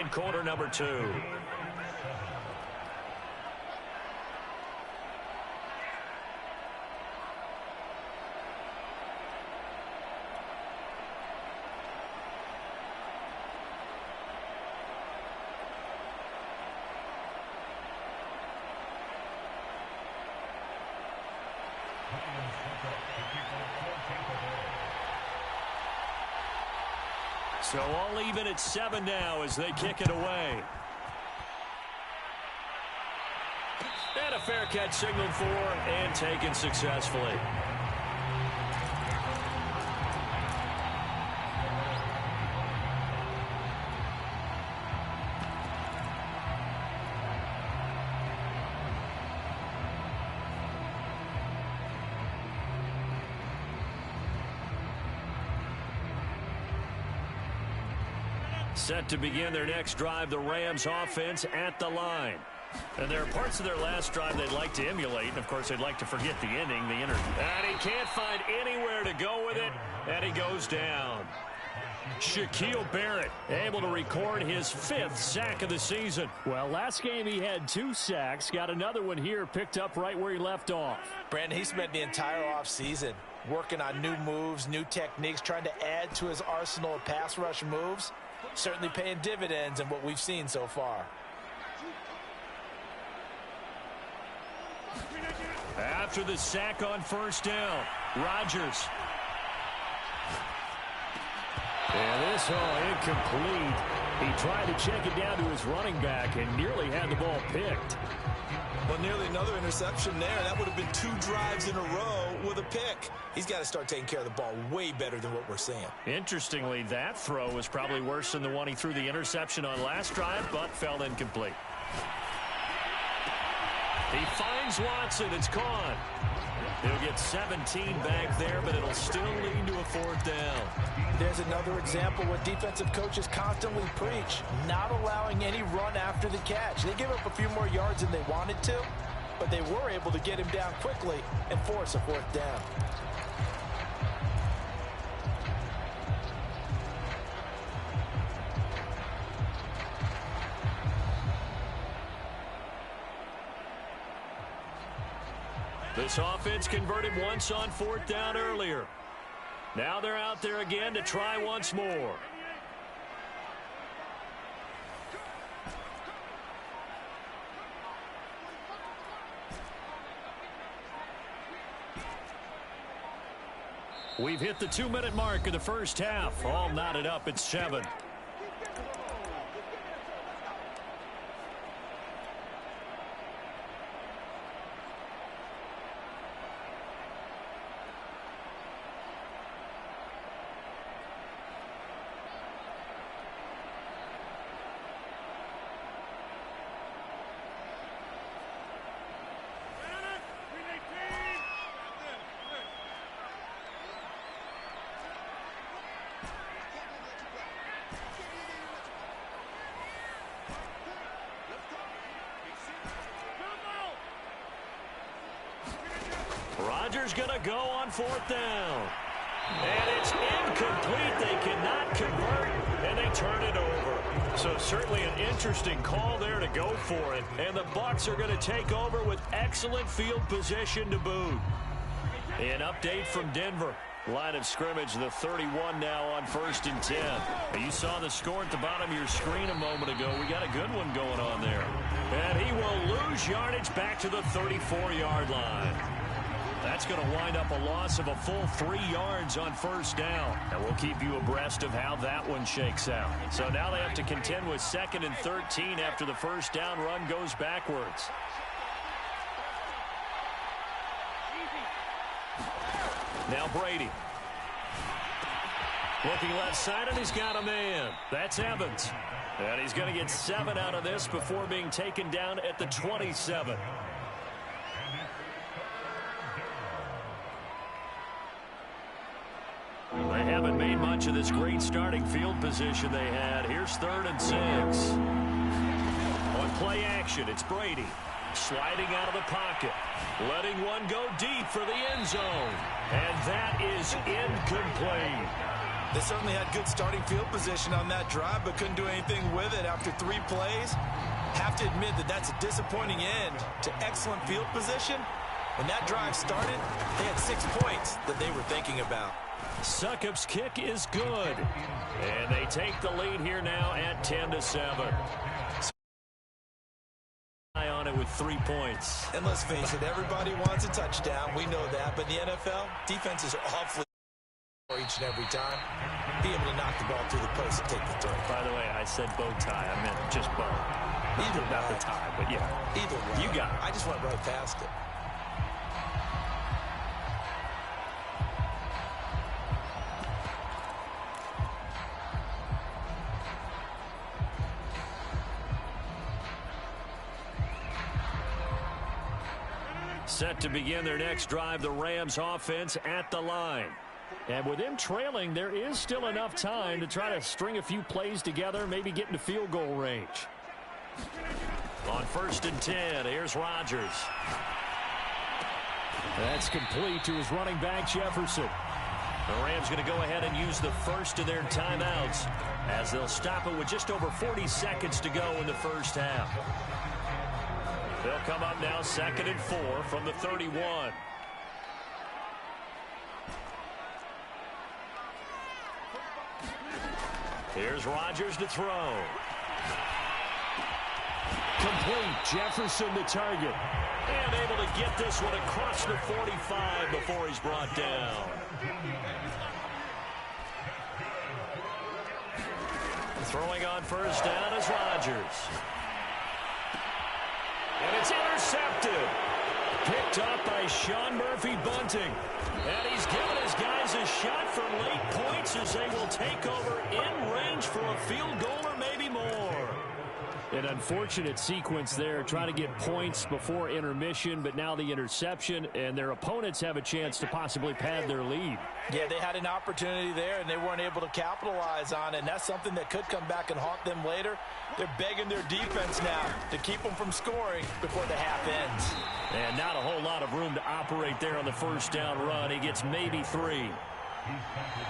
in quarter number 2. So all even at 7 now as they kick it away. And a fair catch signaled for and taken successfully. Set to begin their next drive, the Rams offense at the line. And there are parts of their last drive they'd like to emulate. And, of course, they'd like to forget the ending, the interview. And he can't find anywhere to go with it, and he goes down. Shaquille Barrett able to record his 5th sack of the season. Well, last game he had 2 sacks. Got another one here, picked up right where he left off. Brandon, he spent the entire offseason working on new moves, new techniques, trying to add to his arsenal of pass rush moves. Certainly paying dividends in what we've seen so far. After the sack on first down, Rodgers. And this incomplete. He tried to check it down to his running back and nearly had the ball picked. Well, nearly another interception there. That would have been 2 drives in a row with a pick. He's got to start taking care of the ball way better than what we're seeing. Interestingly, that throw was probably worse than the one he threw the interception on last drive, but fell incomplete. He finds Watson. It's gone. He'll get 17 back there, but it'll still lead to a 4th down. There's another example what defensive coaches constantly preach, not allowing any run after the catch. They give up a few more yards than they wanted to, but they were able to get him down quickly and force a 4th down. This offense converted once on 4th down earlier. Now they're out there again to try once more. We've hit the 2-minute mark of the first half. All knotted up at 7. Rodgers going to go on 4th down. And it's incomplete. They cannot convert, and they turn it over. So certainly an interesting call there to go for it. And the Bucs are going to take over with excellent field position to boot. An update from Denver. Line of scrimmage, the 31 now on 1st and 10. You saw the score at the bottom of your screen a moment ago. We got a good one going on there. And he will lose yardage back to the 34-yard line. That's going to wind up a loss of a full 3 yards on 1st down. And we'll keep you abreast of how that one shakes out. So now they have to contend with 2nd and 13 after the 1st down run goes backwards. Now Brady. Looking left side, and he's got a man. That's Evans. And he's going to get 7 out of this before being taken down at the 27. They haven't made much of this great starting field position they had. Here's 3rd and 6. On play action, it's Brady. Sliding out of the pocket. Letting one go deep for the end zone. And that is incomplete. They certainly had good starting field position on that drive, but couldn't do anything with it after 3 plays. Have to admit that that's a disappointing end to excellent field position. When that drive started, they had 6 points that they were thinking about. Succop's kick is good. And they take the lead here now at 10-7. On it with 3 points. And let's face it, everybody wants a touchdown. We know that. But in the NFL, defenses are awfully each and every time. Be able to knock the ball through the post and take the throw. By the way, I said bow tie. I meant just bow. Either not way. the tie, but yeah. Either way. You got it. I just went right past it. Set to begin their next drive, the Rams offense at the line. And with them trailing, there is still enough time to try to string a few plays together, maybe get into field goal range. On 1st and 10, here's Rodgers. That's complete to his running back, Jefferson. The Rams going to go ahead and use the first of their timeouts as they'll stop it with just over 40 seconds to go in the first half. They'll come up now 2nd and 4 from the 31. Here's Rodgers to throw. Complete. Jefferson the target. And able to get this one across the 45 before he's brought down. Throwing on 1st down is Rodgers. And it's intercepted. Picked up by Sean Murphy-Bunting. And he's given his guys a shot for late points as they will take over in range for a field goal or maybe more. An unfortunate sequence there, trying to get points before intermission, but now the interception, and their opponents have a chance to possibly pad their lead. Yeah, they had an opportunity there, and they weren't able to capitalize on it, and that's something that could come back and haunt them later. They're begging their defense now to keep them from scoring before the half ends. And not a whole lot of room to operate there on the 1st down run. He gets maybe 3.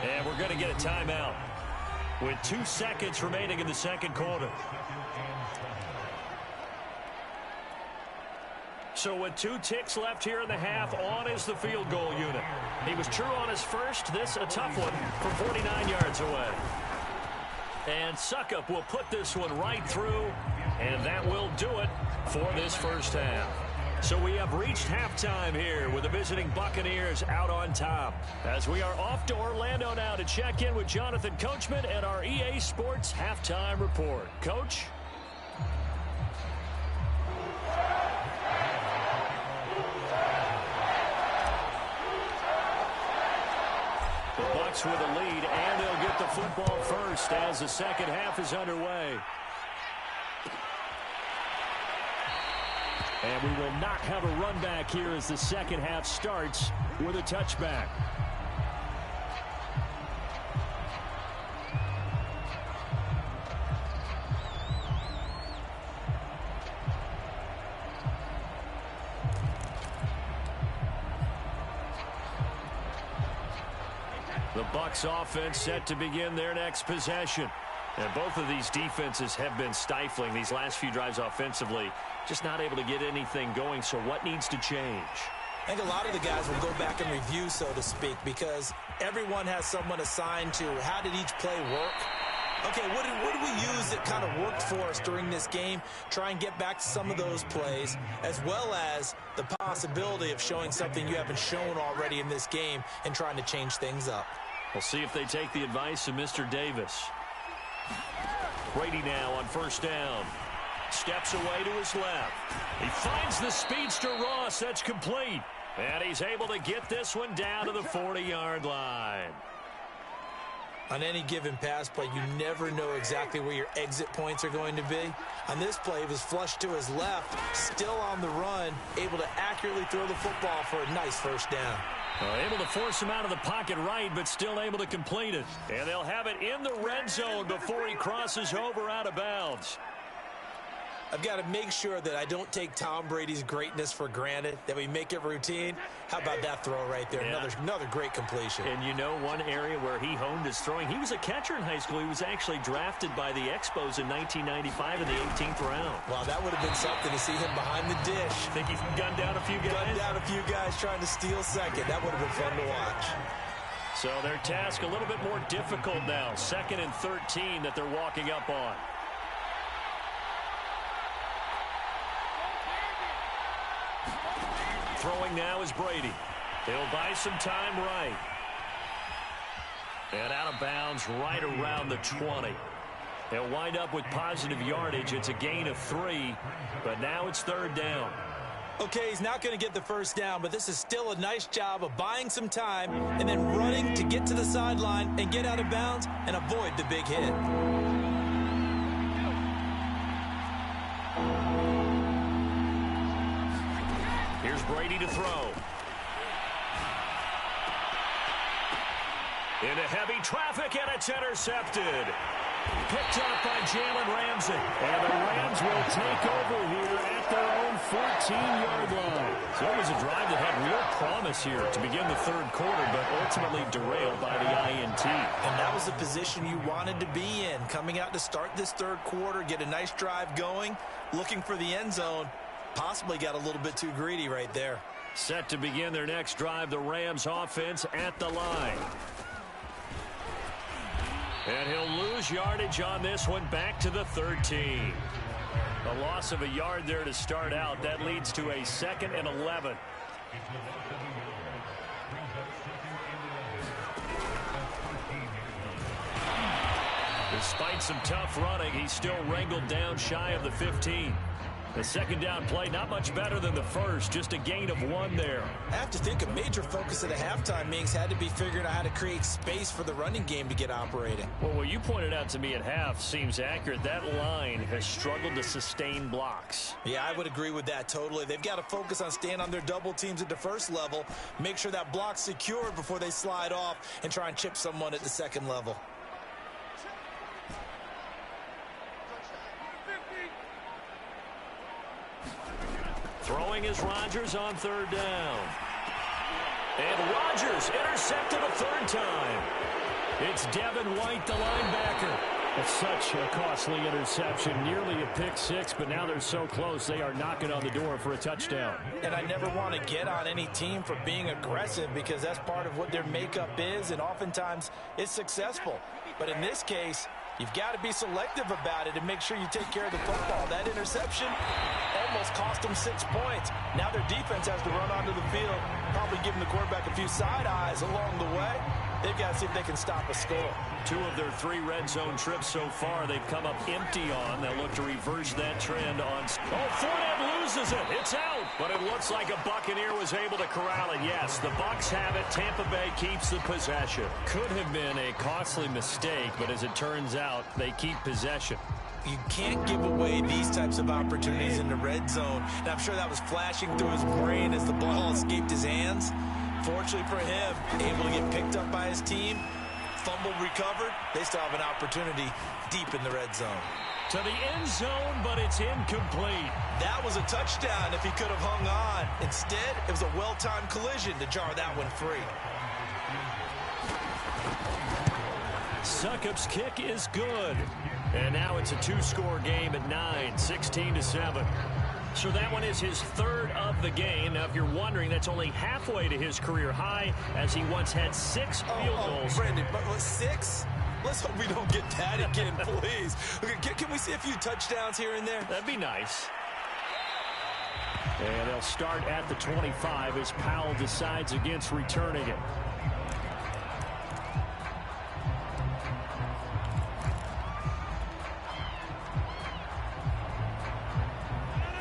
And we're going to get a timeout with 2 seconds remaining in the 2nd quarter. So with 2 ticks left here in the half, on is the field goal unit. He was true on his first. This a tough one from 49 yards away. And Succop will put this one right through, and that will do it for this first half. So we have reached halftime here with the visiting Buccaneers out on top. As we are off to Orlando now to check in with Jonathan Coachman and our EA Sports halftime report. Coach? The Bucs with a lead, and they'll get the football first as the 2nd half is underway. And we will not have a run back here as the 2nd half starts with a touchback. The Bucs offense set to begin their next possession. And both of these defenses have been stifling these last few drives offensively. Just not able to get anything going. So what needs to change? I think a lot of the guys will go back and review, so to speak, because everyone has someone assigned to how did each play work. Okay, what did we use that kind of worked for us during this game? Try and get back to some of those plays, as well as the possibility of showing something you haven't shown already in this game and trying to change things up. We'll see if they take the advice of Mr. Davis. Brady now on 1st down. Steps away to his left. He finds the speedster Ross. That's complete. And he's able to get this one down to the 40-yard line. On any given pass play, you never know exactly where your exit points are going to be. On this play, it was flushed to his left, still on the run, able to accurately throw the football for a nice 1st down. Able to force him out of the pocket right, but still able to complete it. And they'll have it in the red zone before he crosses over out of bounds. I've got to make sure that I don't take Tom Brady's greatness for granted, that we make it routine. How about that throw right there? Yeah. Another great completion. And you know one area where he honed his throwing? He was a catcher in high school. He was actually drafted by the Expos in 1995 in the 18th round. Wow, that would have been something to see him behind the dish. Think he's gunned down a few guys? Gunned down a few guys trying to steal second. That would have been fun to watch. So their task a little bit more difficult now. 2nd and 13 that they're walking up on. Throwing now is Brady. He'll buy some time right. And out of bounds right around the 20. They'll wind up with positive yardage. It's a gain of 3, but now it's 3rd down. Okay, he's not going to get the first down, but this is still a nice job of buying some time and then running to get to the sideline and get out of bounds and avoid the big hit. Here's Brady to throw. Into heavy traffic, and it's intercepted. Picked up by Jalen Ramsey. And the Rams will take over here at their own 14-yard line. So it was a drive that had real promise here to begin the 3rd quarter, but ultimately derailed by the INT. And that was the position you wanted to be in. Coming out to start this 3rd quarter, get a nice drive going, looking for the end zone. Possibly got a little bit too greedy right there. Set to begin their next drive, the Rams offense at the line. And he'll lose yardage on this one, back to the 13. A loss of a yard there to start out. That leads to a 2nd and 11. Despite some tough running, he's still wrangled down shy of the 15. The 2nd down play, not much better than the first, just a gain of 1 there. I have to think a major focus of the halftime meetings had to be figuring out how to create space for the running game to get operating. Well, what you pointed out to me at half seems accurate. That line has struggled to sustain blocks. Yeah, I would agree with that totally. They've got to focus on staying on their double teams at the first level, make sure that block's secured before they slide off and try and chip someone at the 2nd level. Throwing is Rodgers on 3rd down. And Rodgers intercepted a 3rd time. It's Devin White, the linebacker. It's such a costly interception, nearly a pick 6, but now they're so close they are knocking on the door for a touchdown. And I never want to get on any team for being aggressive because that's part of what their makeup is, and oftentimes it's successful. But in this case, you've got to be selective about it and make sure you take care of the football. That interception almost cost them 6 points. Now their defense has to run onto the field, probably giving the quarterback a few side eyes along the way. They've got to see if they can stop a score. 2 of their 3 red zone trips so far they've come up empty on. They'll look to reverse that trend on. Oh, Fournette loses it. It's out. But it looks like a Buccaneer was able to corral it. Yes, the Bucs have it. Tampa Bay keeps the possession. Could have been a costly mistake, but as it turns out, they keep possession. You can't give away these types of opportunities in the red zone. And I'm sure that was flashing through his brain as the ball escaped his hands. Fortunately for him, able to get picked up by his team, fumbled, recovered. They still have an opportunity deep in the red zone. To the end zone, but it's incomplete. That was a touchdown if he could have hung on. Instead, it was a well-timed collision to jar that one free. Succop's kick is good. And now it's a 2-score game at 9, 16-7. So that one is his 3rd of the game. Now, if you're wondering, that's only halfway to his career high, as he once had 6 field goals. Brandon, but 6? Let's hope we don't get that again, please. Okay, can we see a few touchdowns here and there? That'd be nice. And they'll start at the 25 as Powell decides against returning it.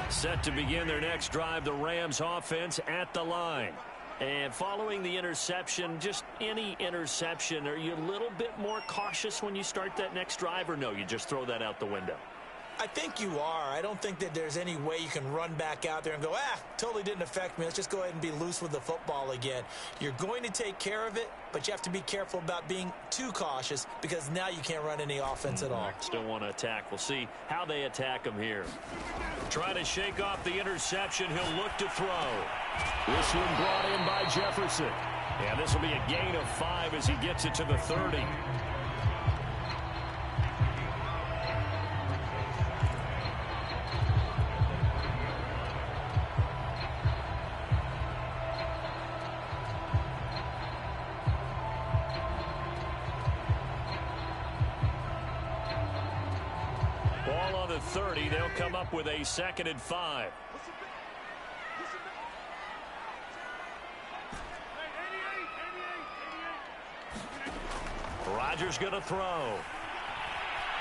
Set to begin their next drive, the Rams offense at the line. And following the interception, just any interception, are you a little bit more cautious when you start that next drive, or no, you just throw that out the window? I think you are. I don't think that there's any way you can run back out there and go, totally didn't affect me. Let's just go ahead and be loose with the football again. You're going to take care of it, but you have to be careful about being too cautious because now you can't run any offense at all. Still want to attack. We'll see how they attack him here. Trying to shake off the interception. He'll look to throw. This one brought in by Jefferson. Yeah, this will be a gain of 5 as he gets it to the 30. Ball on the 30. They'll come up with a 2nd and 5. Rodgers going to throw.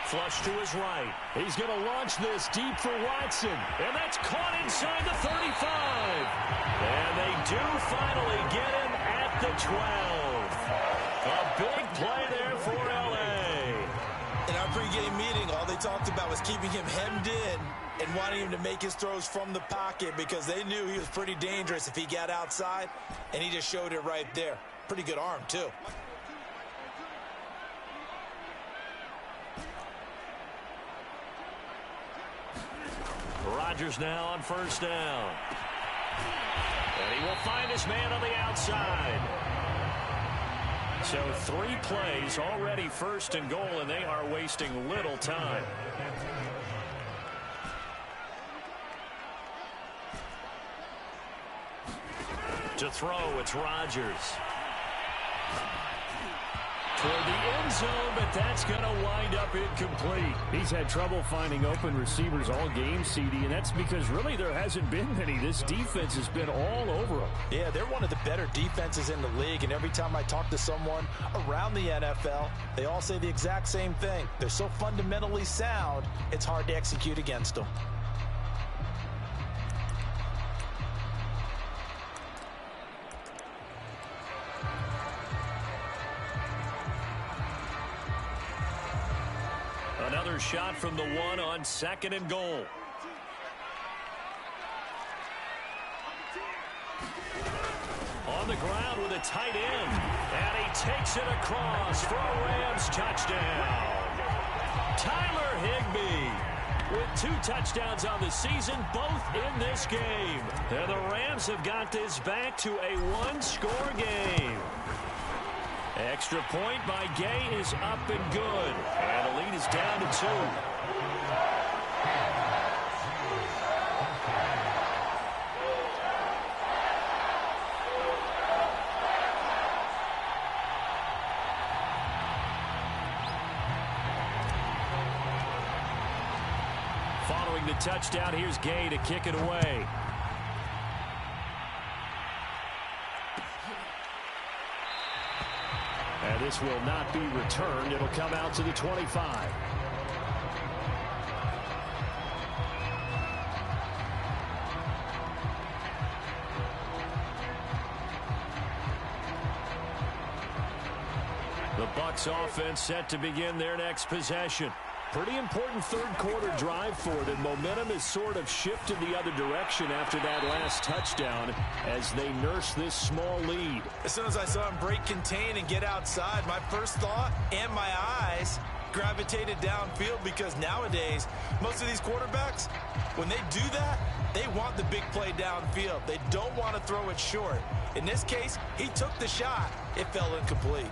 Flush to his right. He's going to launch this deep for Watson. And that's caught inside the 35. And they do finally get him at the 12. A big play there for L.A. In our pregame meeting, all they talked about was keeping him hemmed in and wanting him to make his throws from the pocket because they knew he was pretty dangerous if he got outside, and he just showed it right there. Pretty good arm, too. Rodgers now on 1st down. And he will find his man on the outside. So 3 plays already 1st and goal, and they are wasting little time. To throw, it's Rodgers. Toward the end zone, but that's going to wind up incomplete. He's had trouble finding open receivers all game, CD, and that's because really there hasn't been many. This defense has been all over them. Yeah, they're one of the better defenses in the league, and every time I talk to someone around the NFL, they all say the exact same thing. They're so fundamentally sound, it's hard to execute against them. Another shot from the 1 on 2nd and goal. On the ground with a tight end. And he takes it across for a Rams touchdown. Tyler Higbee with 2 touchdowns on the season, both in this game. And the Rams have got this back to a 1-score game. Extra point by Gay is up and good. And the lead is down to 2. Following the touchdown, here's Gay to kick it away. And this will not be returned. It'll come out to the 25. The Bucs offense set to begin their next possession. Pretty important 3rd quarter drive for them. Momentum has sort of shifted the other direction after that last touchdown as they nurse this small lead. As soon as I saw him break contain and get outside, my first thought and my eyes gravitated downfield because nowadays, most of these quarterbacks, when they do that, they want the big play downfield. They don't want to throw it short. In this case, he took the shot. It fell incomplete.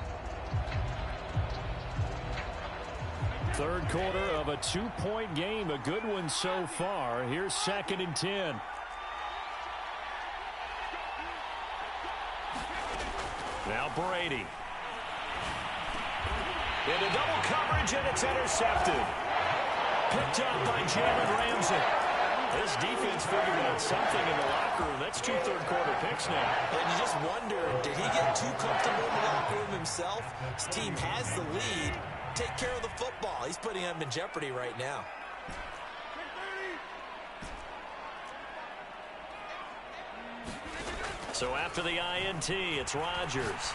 3rd quarter of a 2-point game. A good one so far. Here's 2nd and 10. Now Brady. Into double coverage, and it's intercepted. Picked up by Jalen Ramsey. This defense figured out something in the locker room. That's 2 third-quarter picks now. And you just wonder, did he get too comfortable in the locker room himself? His team has the lead. Take care of the football. He's putting him in jeopardy right now. So after the INT, it's Rodgers.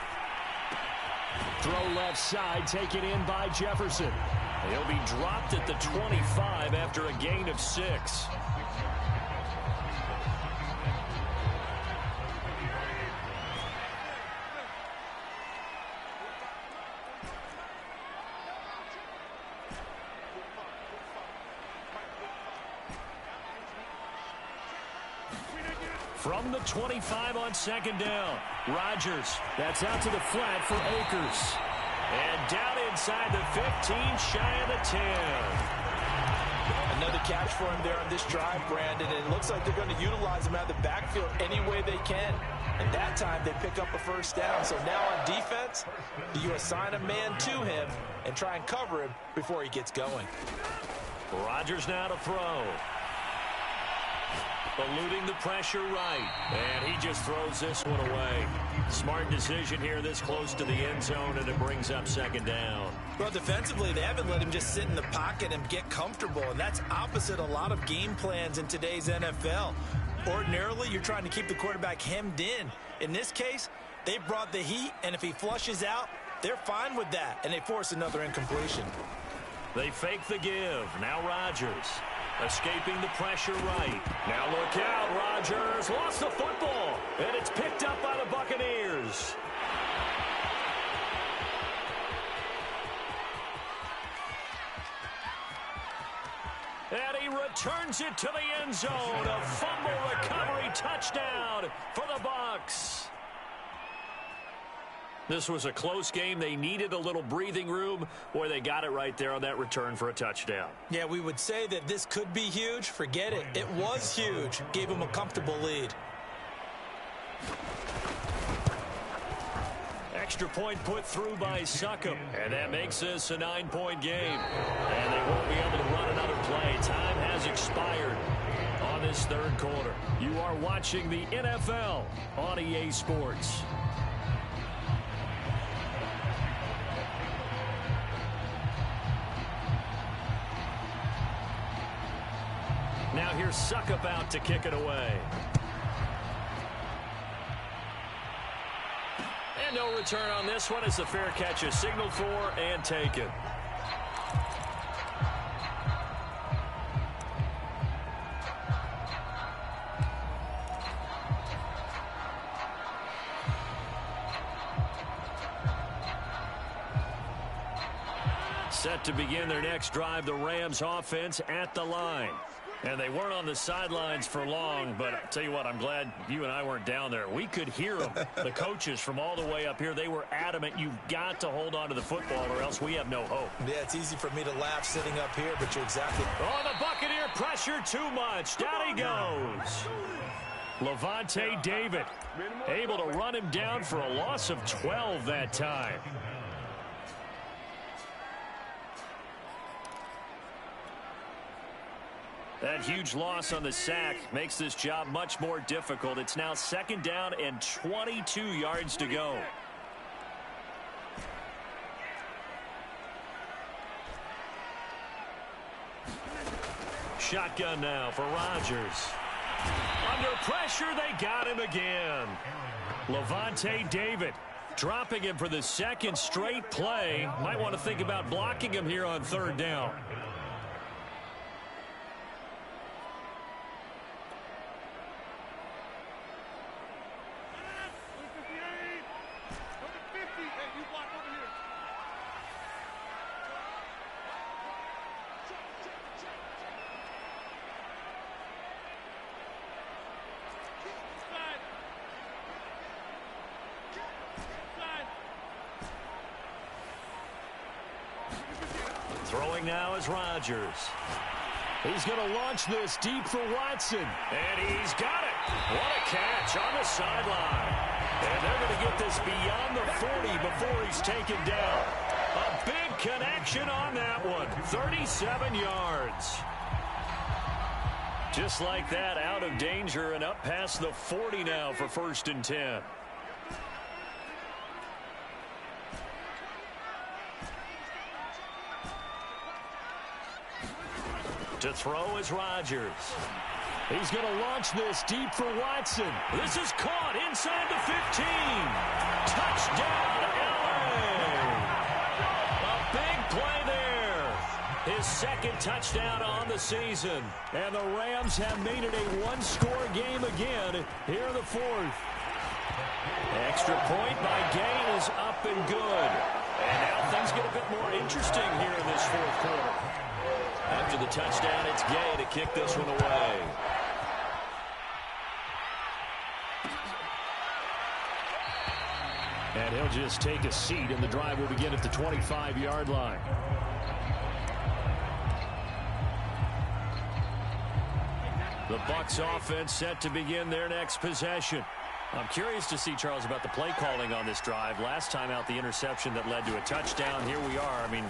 Throw left side, taken in by Jefferson. He'll be dropped at the 25 after a gain of 6. From the 25 on second down, Rodgers. That's out to the flat for Akers. And down inside the 15, shy of the 10. Another catch for him there on this drive, Brandon. And it looks like they're going to utilize him out of the backfield any way they can. And that time they pick up a first down. So now on defense, do you assign a man to him and try and cover him before he gets going? Rodgers now to throw. Eluding the pressure right. And he just throws this one away. Smart decision here this close to the end zone, and it brings up second down. Well, defensively, they haven't let him just sit in the pocket and get comfortable, and that's opposite a lot of game plans in today's NFL. Ordinarily, you're trying to keep the quarterback hemmed in. In this case, they brought the heat, and if he flushes out, they're fine with that, and they force another incompletion. They fake the give. Now Rodgers. Escaping the pressure right. Now look out, Rodgers lost the football, and it's picked up by the Buccaneers. And he returns it to the end zone. A fumble recovery touchdown for the Bucs. This was a close game. They needed a little breathing room. Boy, they got it right there on that return for a touchdown. Yeah, we would say that this could be huge. Forget it. It was huge. Gave them a comfortable lead. Extra point put through by Succop. And that makes this a 9-point game. And they won't be able to run another play. Time has expired on this third quarter. You are watching the NFL on EA Sports. Now here's Succop out to kick it away. And no return on this one as the fair catch is signaled for and taken. Set to begin their next drive, the Rams offense at the line. And they weren't on the sidelines for long, but I'll tell you what, I'm glad you and I weren't down there. We could hear them, the coaches from all the way up here. They were adamant, you've got to hold on to the football or else we have no hope. Yeah, it's easy for me to laugh sitting up here, but you're exactly... Oh, the Buccaneer pressure too much. Down he goes. Levante David able to run him down for a loss of 12 that time. That huge loss on the sack makes this job much more difficult. It's now second down and 22 yards to go. Shotgun now for Rodgers. Under pressure, they got him again. Levante David dropping him for the second straight play. Might want to think about blocking him here on third down. Throwing now is Rodgers. He's going to launch this deep for Watson. And he's got it. What a catch on the sideline. And they're going to get this beyond the 40 before he's taken down. A big connection on that one. 37 yards. Just like that, out of danger and up past the 40 now for 1st and 10. To throw is Rodgers. He's going to launch this deep for Watson. This is caught inside the 15. Touchdown, LA. A big play there. second touchdown on the season. And the Rams have made it a one-score game again here in the fourth. Extra point by Gay is up and good. And now things get a bit more interesting here in this fourth quarter. After the touchdown, it's Gay to kick this one away. And he'll just take a seat, and the drive will begin at the 25-yard line. The Bucs offense set to begin their next possession. I'm curious to see, Charles, about the play calling on this drive. Last time out, the interception that led to a touchdown. Here we are. I mean,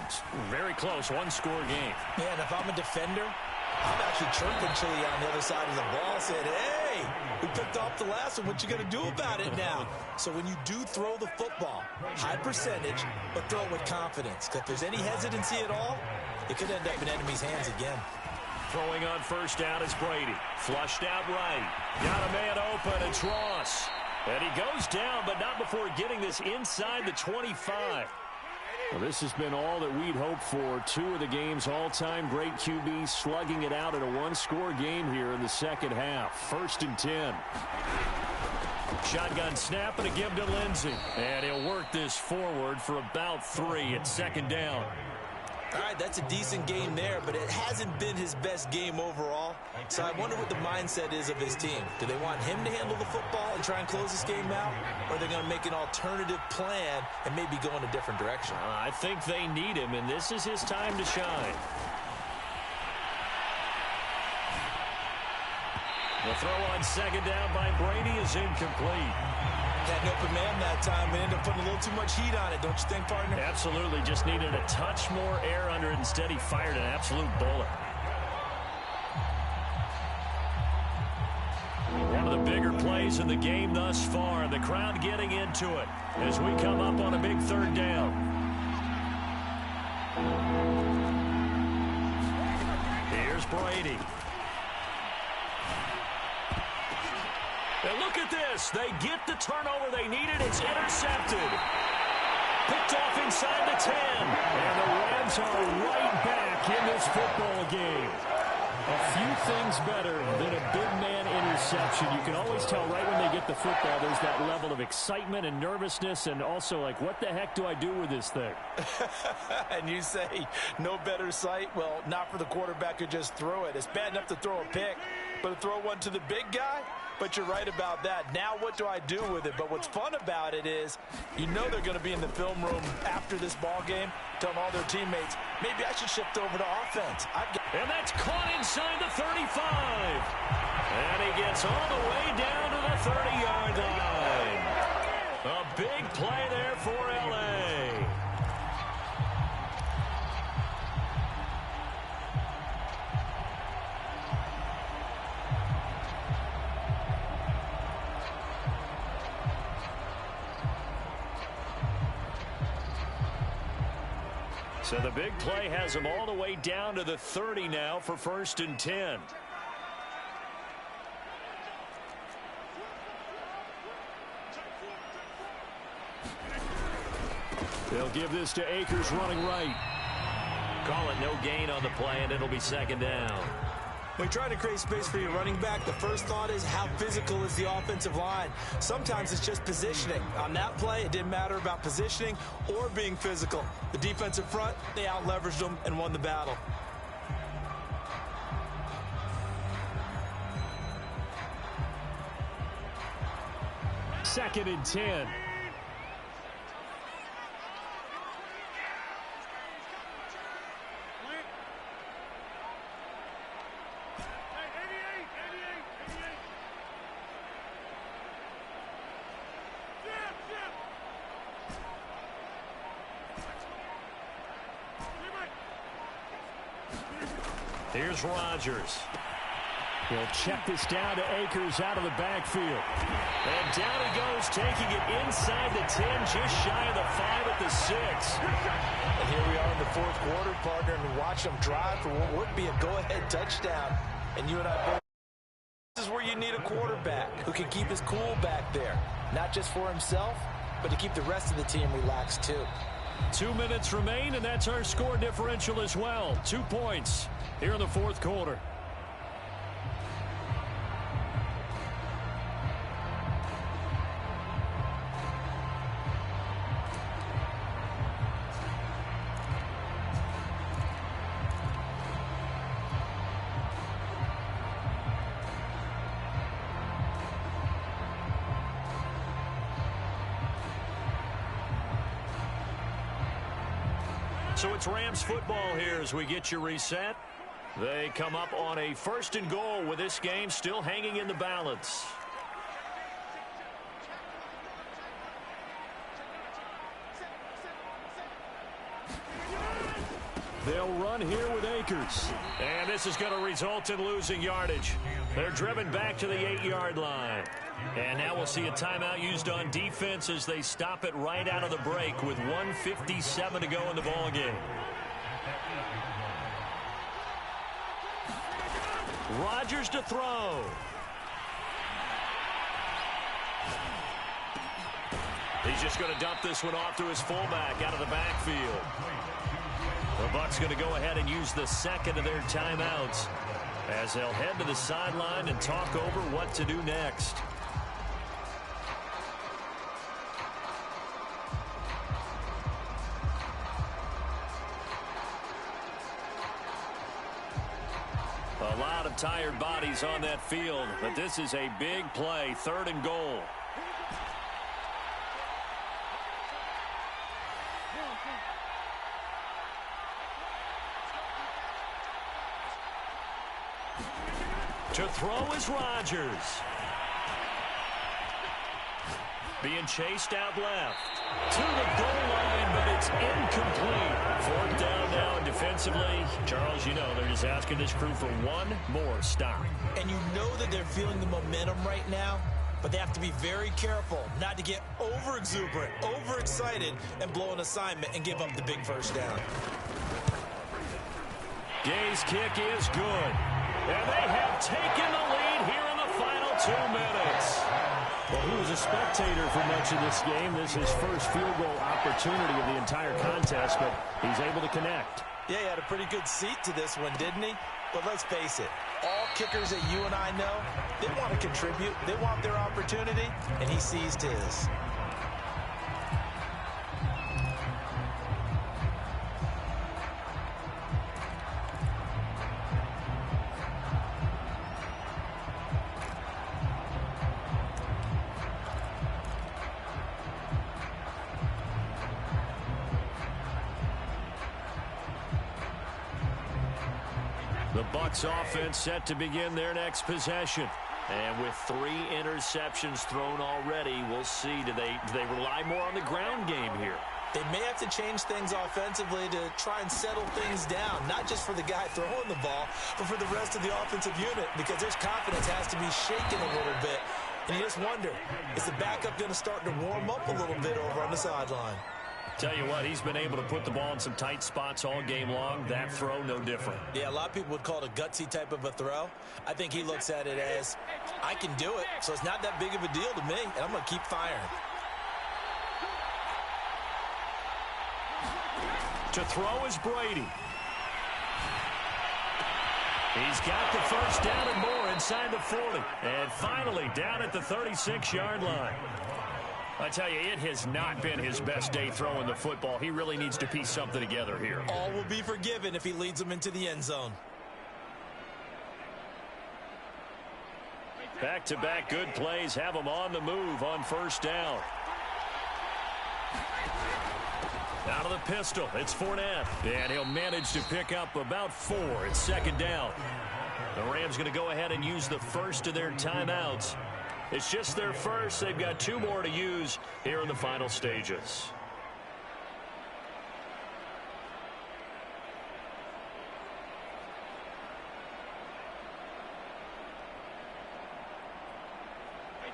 very close, one-score game. Yeah, and if I'm a defender, I'm actually chirping Chili on the other side of the ball, saying, hey, we picked off the last one. What you going to do about it now? So when you do throw the football, high percentage, but throw it with confidence. Because if there's any hesitancy at all, it could end up in enemy's hands again. Throwing on first down is Brady. Flushed out right. Got a man open. It's Ross. And he goes down, but not before getting this inside the 25. Well, this has been all that we'd hoped for. Two of the game's all-time great QBs slugging it out in a one-score game here in the second half. 1st and 10. Shotgun snap and a give to Lindsey. And he'll work this forward for about 3 at 2nd down. All right, that's a decent game there, but it hasn't been his best game overall. So I wonder what the mindset is of his team. Do they want him to handle the football and try and close this game out? Or are they going to make an alternative plan and maybe go in a different direction? I think they need him, and this is his time to shine. The throw on 2nd down by Brady is incomplete. Had an open man that time and ended up putting a little too much heat on it, don't you think, partner? Absolutely. Just needed a touch more air under it. Instead, he fired an absolute bullet. One of the bigger plays in the game thus far. The crowd getting into it as we come up on a big 3rd down. Here's Brady. And look at this. They get the turnover they needed. It's intercepted. Picked off inside the 10. And the Rams are right back in this football game. A few things better than a big man interception. You can always tell right when they get the football, there's that level of excitement and nervousness, and also like, what the heck do I do with this thing? And you say, no better sight? Well, not for the quarterback who just threw it. It's bad enough to throw a pick, but to throw one to the big guy? But you're right about that. Now what do I do with it? But what's fun about it is you know they're going to be in the film room after this ball game telling all their teammates, maybe I should shift over to offense. And that's caught inside the 35. And he gets all the way down to the 30-yard line. A big play there for L.A. So the big play has them all the way down to the 30 now for 1st and 10. They'll give this to Akers running right. Call it no gain on the play, and it'll be 2nd down. When you're trying to create space for your running back, the first thought is how physical is the offensive line. Sometimes it's just positioning. On that play, it didn't matter about positioning or being physical. The defensive front, they out-leveraged them and won the battle. Second and 10. Here's Rodgers. He'll check this down to Akers out of the backfield. And down he goes, taking it inside the 10, just shy of the 5 at the 6. And here we are in the fourth quarter, partner, and watch them drive for what would be a go-ahead touchdown. And you and I both, this is where you need a quarterback who can keep his cool back there. Not just for himself, but to keep the rest of the team relaxed too. 2 minutes remain, and that's our score differential as well. 2 points here in the fourth quarter. So it's Rams football here as we get you reset. They come up on a 1st and goal with this game still hanging in the balance. They'll run here with Akers. And this is going to result in losing yardage. They're driven back to the 8-yard line. And now we'll see a timeout used on defense as they stop it right out of the break with 1:57 to go in the ball game. Rodgers to throw. He's just going to dump this one off to his fullback out of the backfield. The Bucs going to go ahead and use the second of their timeouts as they'll head to the sideline and talk over what to do next. A lot of tired bodies on that field, but this is a big play, 3rd and goal. To throw is Rodgers. Being chased out left. To the goal line, but it's incomplete. 4th down now, and defensively, Charles, you know, they're just asking this crew for one more stop. And you know that they're feeling the momentum right now, but they have to be very careful not to get over-exuberant, over-excited, and blow an assignment and give up the big 1st down. Gay's kick is good. And they have taken the lead here in the final 2 minutes. Well, he was a spectator for much of this game. This is his first field goal opportunity of the entire contest, but he's able to connect. Yeah, he had a pretty good seat to this one, didn't he? But let's face it, all kickers that you and I know, they want to contribute. They want their opportunity, and he seized his. The Bucs offense set to begin their next possession. And with 3 interceptions thrown already, we'll see. Do they rely more on the ground game here? They may have to change things offensively to try and settle things down, not just for the guy throwing the ball, but for the rest of the offensive unit, because their confidence has to be shaken a little bit. And you just wonder, is the backup going to start to warm up a little bit over on the sideline? Tell you what, he's been able to put the ball in some tight spots all game long. That throw, no different. Yeah, a lot of people would call it a gutsy type of a throw. I think he looks at it as, I can do it, so it's not that big of a deal to me, and I'm going to keep firing. To throw is Brady. He's got the 1st down and more inside the 40. And finally down at the 36-yard line. I tell you, it has not been his best day throwing the football. He really needs to piece something together here. All will be forgiven if he leads them into the end zone. Back-to-back good plays have him on the move on 1st down. Out of the pistol, it's Fournette. And he'll manage to pick up about 4. It's 2nd down. The Rams going to go ahead and use the first of their timeouts. It's just their first. They've got 2 more to use here in the final stages.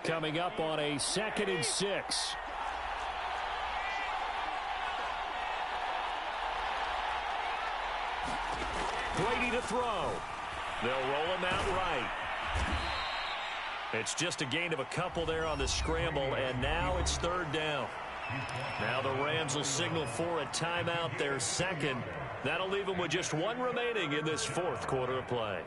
Coming up on a 2nd and 6. Brady to throw. They'll roll him out right. It's just a gain of a couple there on the scramble, and now it's 3rd down. Now the Rams will signal for a timeout, their second. That'll leave them with just one remaining in this fourth quarter of play.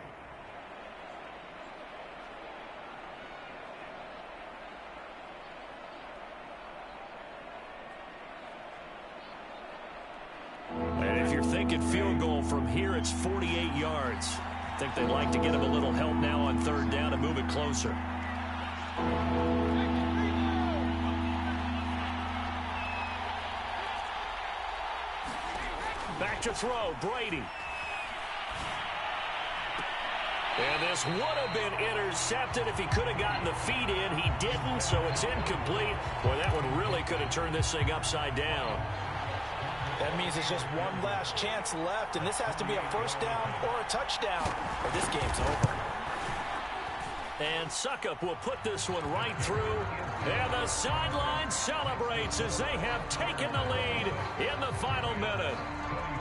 And if you're thinking field goal from here, it's 48 yards. I think they'd like to get him a little help now on third down and move it closer. Back to throw, Brady. And this would have been intercepted if he could have gotten the feet in. He didn't, so it's incomplete. Boy, that one really could have turned this thing upside down. That means there's just one last chance left, and this has to be a first down or a touchdown, or this game's over. And Suckup will put this one right through. And the sideline celebrates as they have taken the lead in the final minute.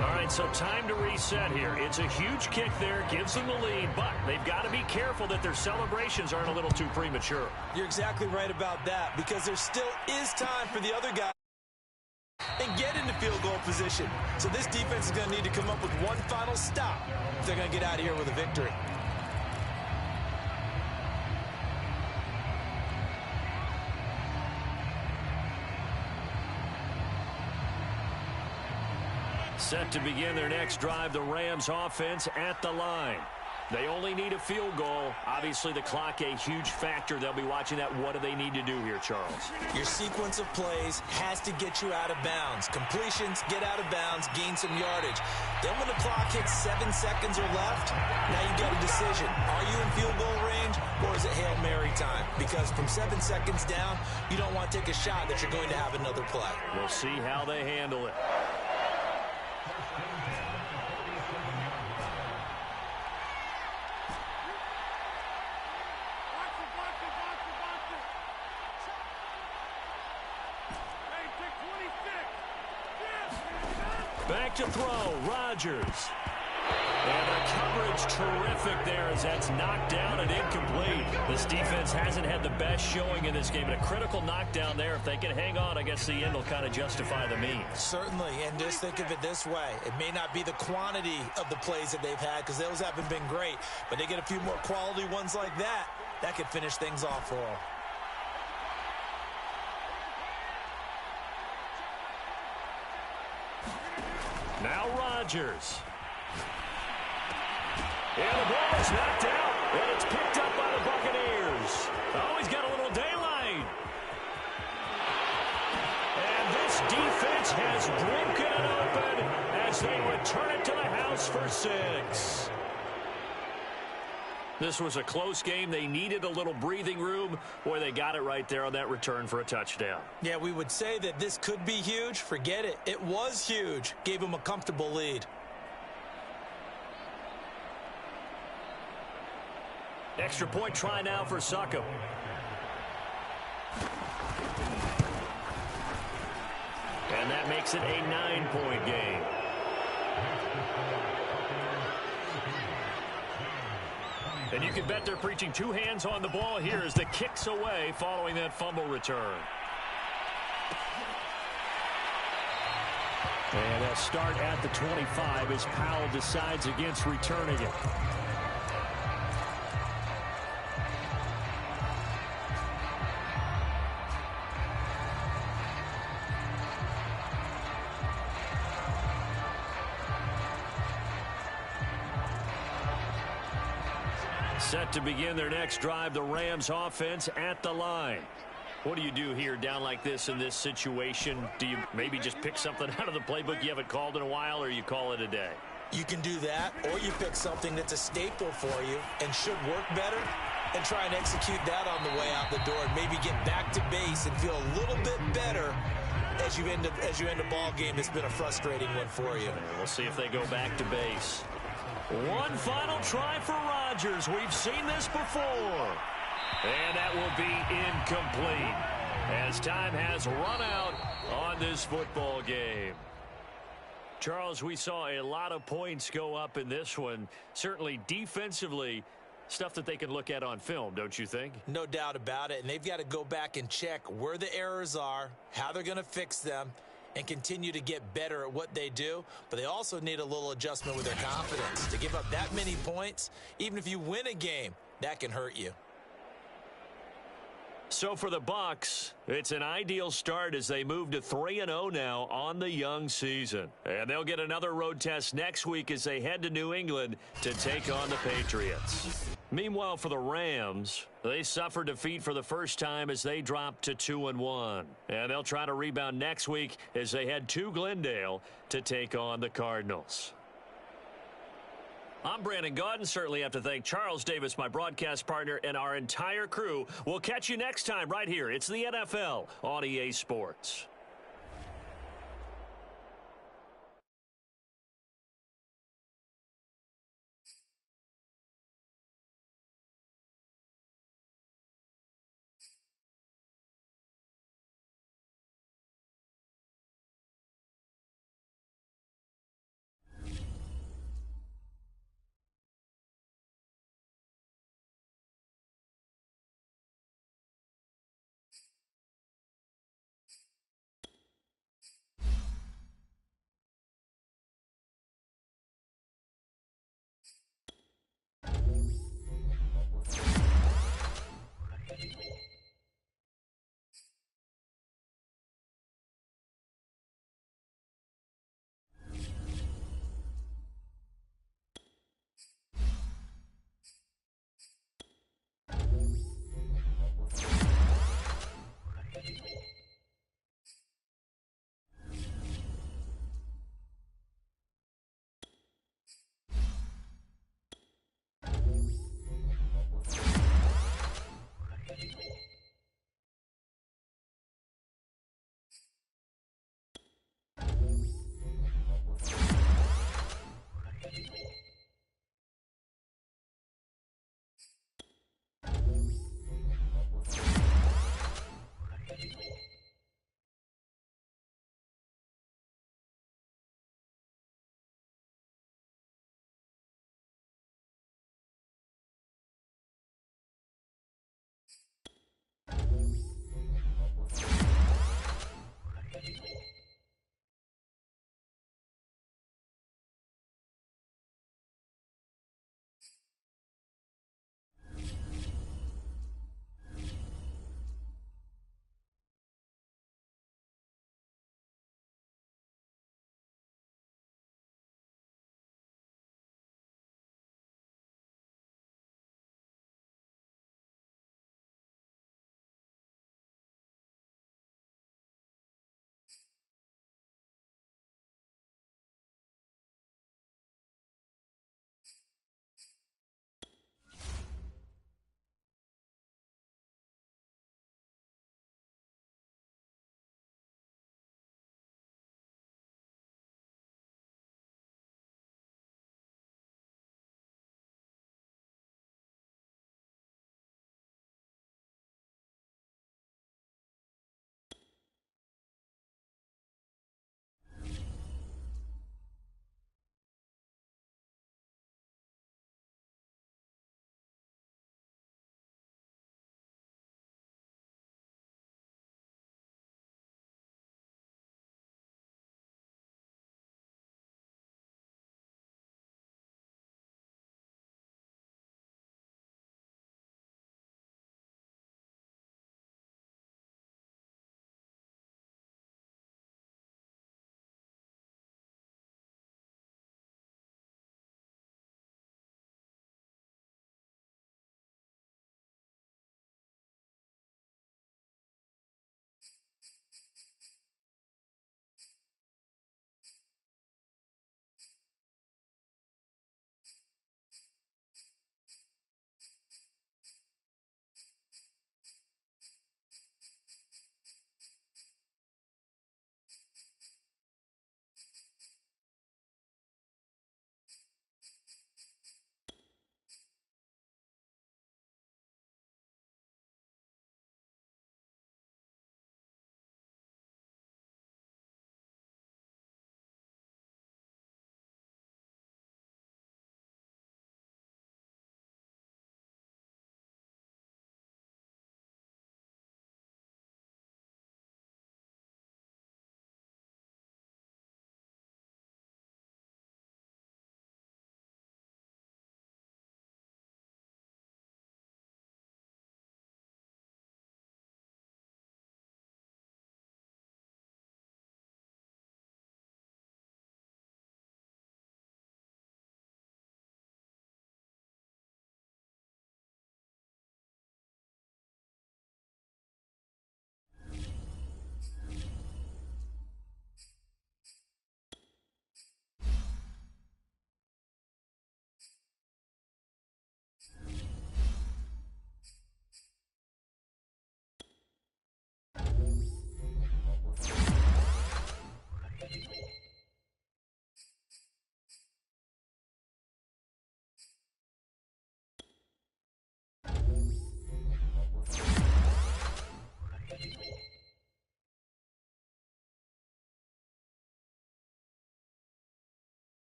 All right, so time to reset here. It's a huge kick there, gives them the lead, but they've got to be careful that their celebrations aren't a little too premature. You're exactly right about that, because there still is time for the other guy and get into field goal position. So this defense is going to need to come up with one final stop if they're going to get out of here with a victory. Set to begin their next drive, the Rams offense at the line. They only need a field goal. Obviously, the clock a huge factor. They'll be watching that. What do they need to do here, Charles? Your sequence of plays has to get you out of bounds. Completions, get out of bounds, gain some yardage. Then when the clock hits 7 seconds or left, now you got a decision. Are you in field goal range, or is it Hail Mary time? Because from 7 seconds down, you don't want to take a shot that you're going to have another play. We'll see how they handle it. Back to throw, Rodgers. And the coverage terrific there as that's knocked down and incomplete. This defense hasn't had the best showing in this game, but a critical knockdown there. If they can hang on, I guess the end will kind of justify the means. Certainly, and just think of it this way. It may not be the quantity of the plays that they've had, because those haven't been great, but they get a few more quality ones like that. That could finish things off for them. Now Rodgers. And the ball is knocked out, and it's picked up by the Buccaneers. Oh, he's got a little daylight. And this defense has broken it open as they return it to the house for 6. This was a close game. They needed a little breathing room. Boy, they got it right there on that return for a touchdown. Yeah, we would say that this could be huge. Forget it. It was huge. Gave them a comfortable lead. Extra point try now for Suckup. And that makes it a 9-point game. And you can bet they're preaching 2 hands on the ball here as the kick's away following that fumble return. And a start at the 25 as Powell decides against returning it. Set to begin their next drive, the Rams offense at the line. What do you do here down like this in this situation? Do you maybe just pick something out of the playbook you haven't called in a while, or you call it a day? You can do that, or you pick something that's a staple for you and should work better and try and execute that on the way out the door and maybe get back to base and feel a little bit better as you end a ball game that's been a frustrating one for you. And we'll see if they go back to base. One final try for Rodgers. We've seen this before. And that will be incomplete as time has run out on this football game. Charles, we saw a lot of points go up in this one. Certainly defensively, Stuff that they can look at on film, don't you think? No doubt about it, and they've got to go back and check where the errors are, how they're going to fix them, and continue to get better at what they do. But they also need a little adjustment with their confidence. To give up that many points, even if you win a game, that can hurt you. So for the Bucs, it's an ideal start as they move to 3-0 now on the young season. And they'll get another road test next week as they head to New England to take on the Patriots. Meanwhile, for the Rams, they suffered defeat for the first time as they dropped to 2-1. And they'll try to rebound next week as they head to Glendale to take on the Cardinals. I'm Brandon Gaudin. Certainly have to thank Charles Davis, my broadcast partner, and our entire crew. We'll catch you next time right here. It's the NFL on EA Sports.